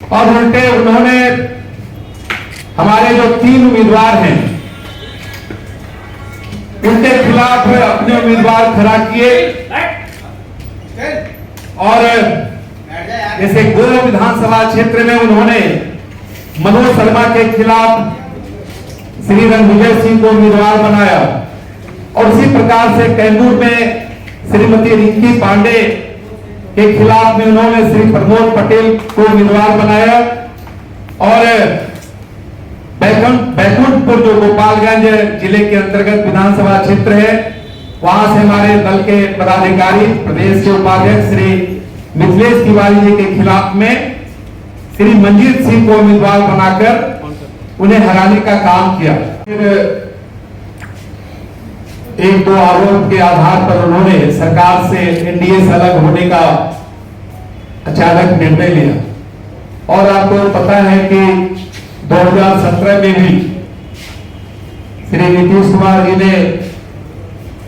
और उल्टे उन्होंने हमारे जो 3 उम्मीदवार हैं उनके खिलाफ अपने उम्मीदवार खड़ा किए और जैसे गोरव विधानसभा क्षेत्र में उन्होंने मनोज शर्मा के खिलाफ श्री रणविजय सिंह को उम्मीदवार बनाया और इसी प्रकार से कैमूर में श्रीमती रिंकी पांडे के खिलाफ में उन्होंने श्री प्रमोद पटेल को उम्मीदवार बनाया और बैकुंठपुर जो गोपालगंज जिले के अंतर्गत विधानसभा क्षेत्र है वहां से हमारे दल के पदाधिकारी प्रदेश के उपाध्यक्ष श्री मिथिलेश तिवारी जी के खिलाफ में श्री मंजीत सिंह को उम्मीदवार बनाकर उन्हें हराने का काम किया। फिर 1-2 आरोप के आधार पर उन्होंने सरकार से एनडीए से अलग होने का अचानक निर्णय लिया और आपको पता है कि 2017 में भी श्री नीतीश कुमार जी ने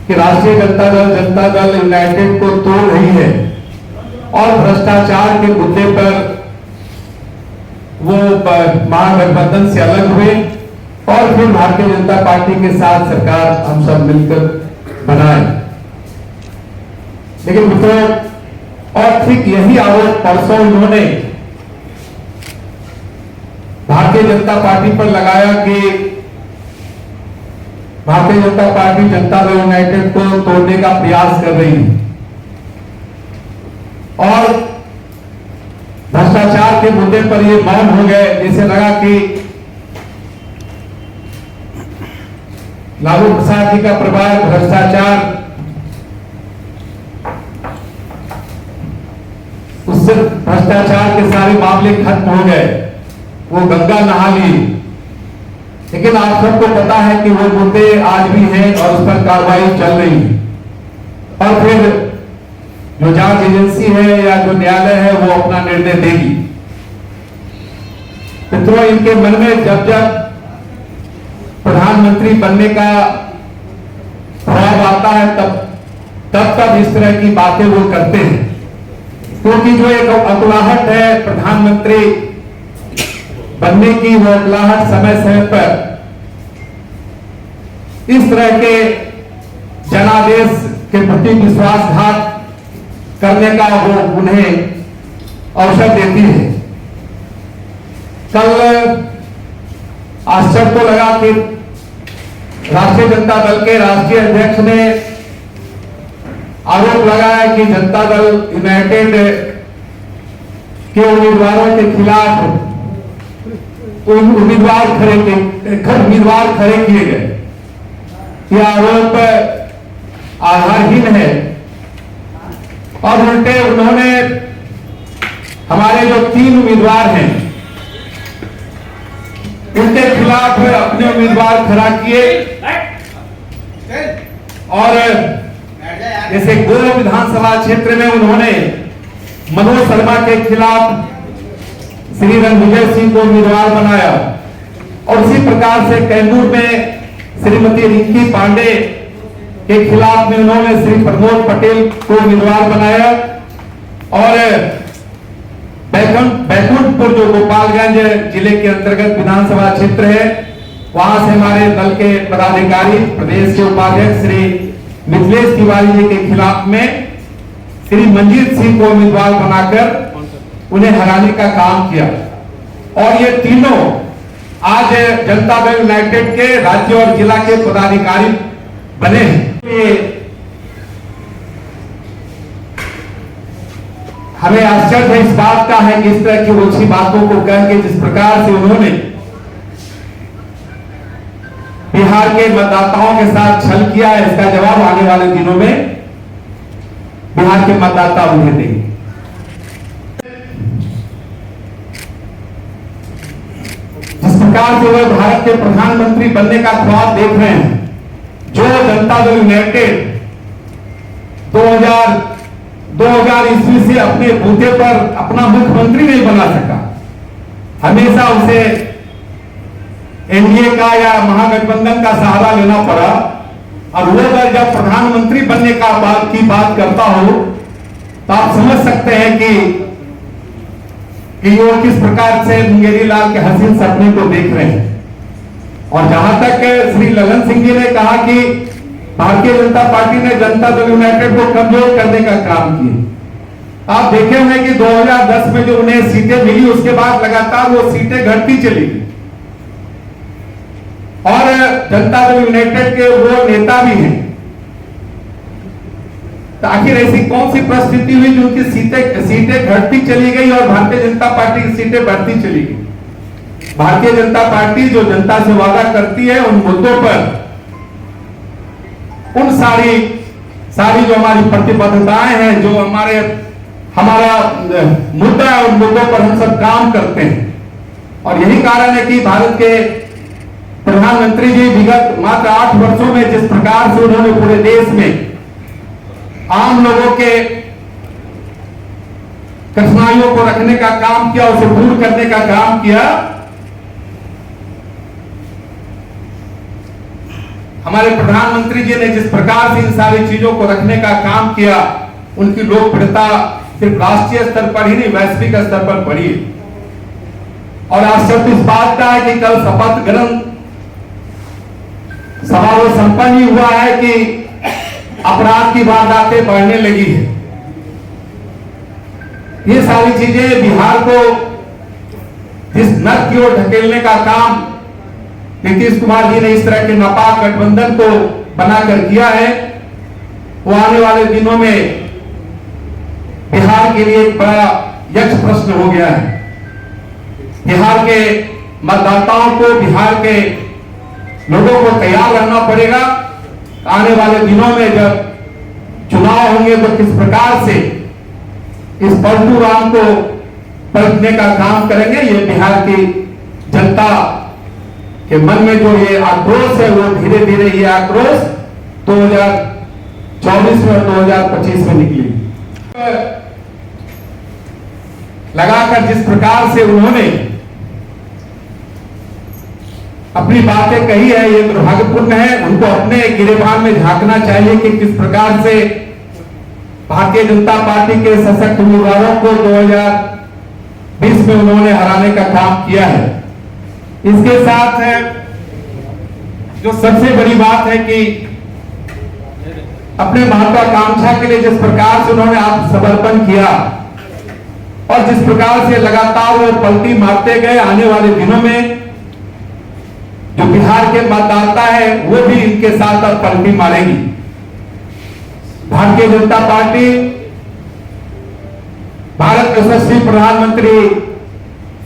कि राष्ट्रीय जनता दल यूनाइटेड को तोड़ रही है और भ्रष्टाचार के मुद्दे पर वो महागठबंधन से अलग हुए और फिर भारतीय जनता पार्टी के साथ सरकार हम सब मिलकर बनाए। लेकिन मित्रों और ठीक यही आरोप परसों उन्होंने भारतीय जनता पार्टी पर लगाया कि भारतीय जनता पार्टी जनता दल यूनाइटेड को तोड़ने का प्रयास कर रही है और भ्रष्टाचार के मुद्दे पर ये मौन हो गए। जैसे लगा कि लालू प्रसाद जी का परिवार भ्रष्टाचार उससे भ्रष्टाचार के सारे मामले खत्म हो गए, वो गंगा नहा ली। लेकिन आप सबको पता है कि वो मुद्दे आज भी हैं और उस पर कार्रवाई चल रही है और फिर जो जांच एजेंसी है या जो न्यायालय है वो अपना निर्णय देगी। मित्रों इनके मन में जब जब प्रधानमंत्री बनने का ख्वाब आता है तब इस तरह की बातें वो करते हैं, क्योंकि जो एक अकुलाहट है प्रधानमंत्री बनने की, वो अकुलाहट समय समय पर इस तरह के जनादेश के प्रति विश्वासघात करने का वो उन्हें अवसर देती है। कल आश्चर्य तो लगा कि राष्ट्रीय जनता दल के राष्ट्रीय अध्यक्ष ने आरोप लगाया कि जनता दल यूनाइटेड के उम्मीदवारों के खिलाफ उम्मीदवार खड़े किए गए। यह आरोप आधारहीन है और उल्टे उन्होंने हमारे जो 3 उम्मीदवार हैं उनके खिलाफ अपने उम्मीदवार खड़ा किए और जैसे गोरव विधानसभा क्षेत्र में उन्होंने मनोज शर्मा के खिलाफ श्री रणविजय सिंह को उम्मीदवार बनाया और इसी प्रकार से कैमूर में श्रीमती रिंकी पांडे के खिलाफ में उन्होंने श्री प्रमोद पटेल को उम्मीदवार बनाया और बैकुंठपुर जो गोपालगंज जिले के अंतर्गत विधानसभा क्षेत्र है वहां से हमारे दल के पदाधिकारी प्रदेश के उपाध्यक्ष श्री मिथिलेश तिवारी जी के खिलाफ में श्री मंजीत सिंह को उम्मीदवार बनाकर उन्हें हराने का काम किया और ये तीनों आज जनता दल यूनाइटेड के राज्य और जिला के पदाधिकारी बने हैं। हमें आश्चर्य इस बात का है कि इस तरह की ऊंची बातों को कह के जिस प्रकार से उन्होंने बिहार के मतदाताओं के साथ छल किया है, इसका जवाब आने वाले दिनों में बिहार के मतदाता उन्हें देंगे। जिस प्रकार से वह भारत के प्रधानमंत्री बनने का ख्वाब देख रहे हैं, जो जनता दल यूनाइटेड 2000 ईस्वी से अपने बूते पर अपना मुख्यमंत्री नहीं बना सका, हमेशा उसे एनडीए का या महागठबंधन का सहारा लेना पड़ा और वो अगर जब प्रधानमंत्री बनने का बात करता हो तो आप समझ सकते हैं कि कि वो किस प्रकार से मुंगेरी लाल के हसीन सपने को देख रहे हैं। और जहां तक श्री ललन सिंह जी ने कहा कि भारतीय जनता पार्टी ने जनता दल यूनाइटेड को कमजोर करने का काम किया, आप देखे होंगे कि 2010 में जो उन्हें सीटें मिली उसके बाद लगातार वो सीटें घटती चली गई और जनता दल यूनाइटेड के वो नेता भी हैं। तो आखिर ऐसी कौन सी परिस्थिति हुई जो उनकी सीटें घटती चली गई और भारतीय जनता पार्टी की सीटें बढ़ती चली गई? भारतीय जनता पार्टी जो जनता से वादा करती है उन मुद्दों पर, उन सारी जो हमारी प्रतिबद्धताएं हैं, जो हमारा मुद्दा है, उन मुद्दों पर हम सब काम करते हैं। और यही कारण है कि भारत के प्रधानमंत्री जी विगत मात्र 8 वर्षों में जिस प्रकार से उन्होंने पूरे देश में आम लोगों के कठिनाइयों को रखने का काम किया, उसे दूर करने का काम किया, हमारे प्रधानमंत्री जी ने जिस प्रकार से इन सारी चीजों को रखने का काम किया, उनकी लोकप्रियता सिर्फ राष्ट्रीय स्तर पर ही नहीं वैश्विक स्तर पर बढ़ी है। और आश्चर्य इस बात का है कि कल शपथ ग्रहण समारोह संपन्न ही हुआ है कि अपराध की वारदातें बढ़ने लगी है। ये सारी चीजें बिहार को जिस नर्क की ओर ढकेलने का काम नीतीश कुमार जी ने इस तरह के नापाक गठबंधन को बनाकर किया है, वो आने वाले दिनों में बिहार के लिए एक बड़ा यक्ष प्रश्न हो गया है। बिहार के मतदाताओं को, बिहार के लोगों को तैयार रहना पड़ेगा। आने वाले दिनों में जब चुनाव होंगे तो किस प्रकार से इस पलटू राम को पलटने का काम करेंगे, ये बिहार की जनता के मन में जो ये आक्रोश है, वो धीरे धीरे ये आक्रोश 2024 में और 2025 में निकली। लगाकर जिस प्रकार से उन्होंने अपनी बातें कही है, ये दुर्भाग्यपूर्ण है। उनको अपने गिरेबान में झांकना चाहिए कि किस प्रकार से भारतीय जनता पार्टी के सशक्त उम्मीदवारों को 2020 में उन्होंने हराने का काम किया है। इसके साथ जो सबसे बड़ी बात है कि अपने महत्वाकांक्षा के लिए जिस प्रकार से उन्होंने आत्मसमर्पण किया और जिस प्रकार से लगातार वो पलटी मारते गए, आने वाले दिनों में जो बिहार के मतदाता है वो भी इनके साथ अब पलटी मारेंगी। भारतीय जनता पार्टी भारत के यशस्वी प्रधानमंत्री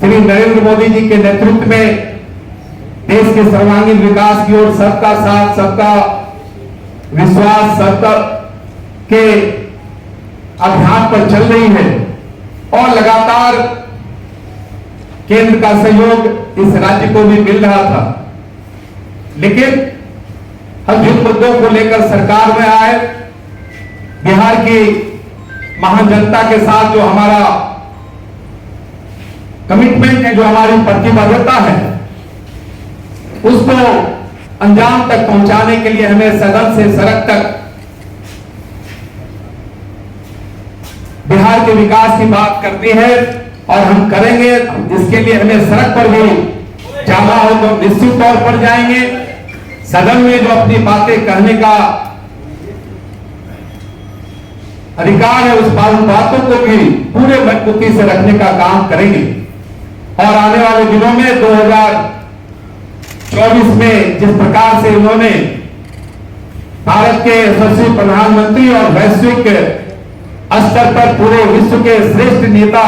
श्री नरेंद्र मोदी जी के नेतृत्व में देश के सर्वांगीण विकास की ओर सबका साथ, सबका विश्वास, सबका के अभियान पर चल रही है और लगातार केंद्र का सहयोग इस राज्य को भी मिल रहा था। लेकिन हम जिन मुद्दों को लेकर सरकार में आए, बिहार की महान जनता के साथ जो हमारा कमिटमेंट है, जो हमारी प्रतिबद्धता है, उसको अंजाम तक पहुंचाने के लिए हमें सदन से सड़क तक बिहार के विकास की बात करनी है और हम करेंगे। जिसके लिए हमें सड़क पर भी जाना हो तो निश्चित तौर पर जाएंगे। सदन में जो अपनी बातें कहने का अधिकार है, उस बातों को भी पूरे मजबूती से रखने का काम करेंगे। और आने वाले दिनों में 2024 में जिस प्रकार से उन्होंने भारत के यशस्वी प्रधानमंत्री और वैश्विक स्तर पर पूरे विश्व के श्रेष्ठ नेता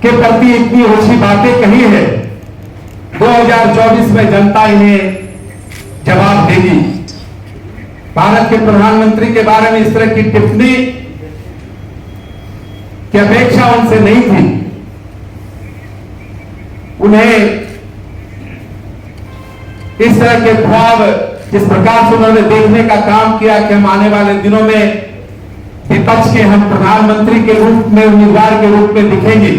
के प्रति इतनी ऊंची बातें कही है, 2024 में जनता इन्हें जवाब देगी। भारत के प्रधानमंत्री के बारे में इस तरह की टिप्पणी की अपेक्षा उनसे नहीं थी। उन्हें इस तरह के ख्वाब जिस प्रकार से उन्होंने देखने का काम किया कि हम आने वाले दिनों में विपक्ष के हम प्रधानमंत्री के रूप में, उम्मीदवार के रूप में दिखेंगे,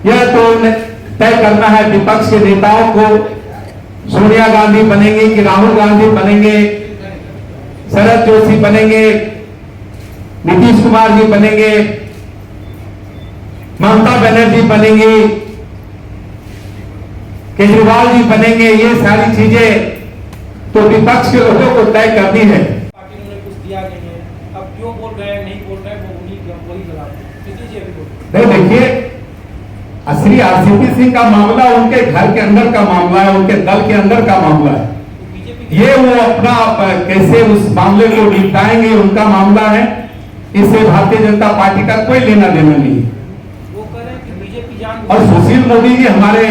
यह तो तय करना है विपक्ष के नेताओं को। सोनिया गांधी बनेंगे कि राहुल गांधी बनेंगे, शरद जोशी बनेंगे, नीतीश कुमार जी बनेंगे, ममता बनर्जी बनेंगी, केजरीवाल जी बनेंगे, ये सारी चीजें तो विपक्ष के लोगों को तय करनी है। पार्टी ने कुछ दिया नहीं है, अब क्यों बोल रहे हैं, नहीं बोल रहे हैं, वो उन्हीं वही गलत है। नहीं देखिए, श्री आरसीपी सिंह का मामला उनके घर के अंदर का मामला है, उनके दल के अंदर का मामला है। ये वो अपना कैसे उस मामले को निपटाएंगे, उनका मामला है। इससे भारतीय जनता पार्टी का कोई लेना देना नहीं है। वो कह रहे हैं कि बीजेपी जान और सुशील मोदी जी हमारे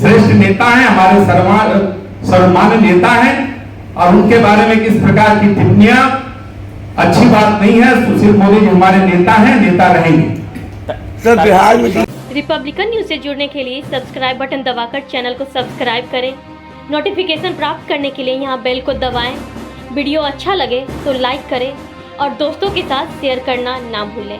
श्रेष्ठ नेता हैं, हमारे सर्वमान्य नेता हैं, और उनके बारे में किस प्रकार की टिप्पणियां अच्छी बात नहीं है। सुशील मोदी जी हमारे नेता हैं, नेता रहेंगे। सर बिहार में रिपब्लिकन न्यूज से जुड़ने के लिए सब्सक्राइब बटन दबाकर चैनल को सब्सक्राइब करें। नोटिफिकेशन प्राप्त करने के लिए यहाँ बेल को दबाएं। वीडियो अच्छा लगे तो लाइक करें और दोस्तों के साथ शेयर करना ना भूलें।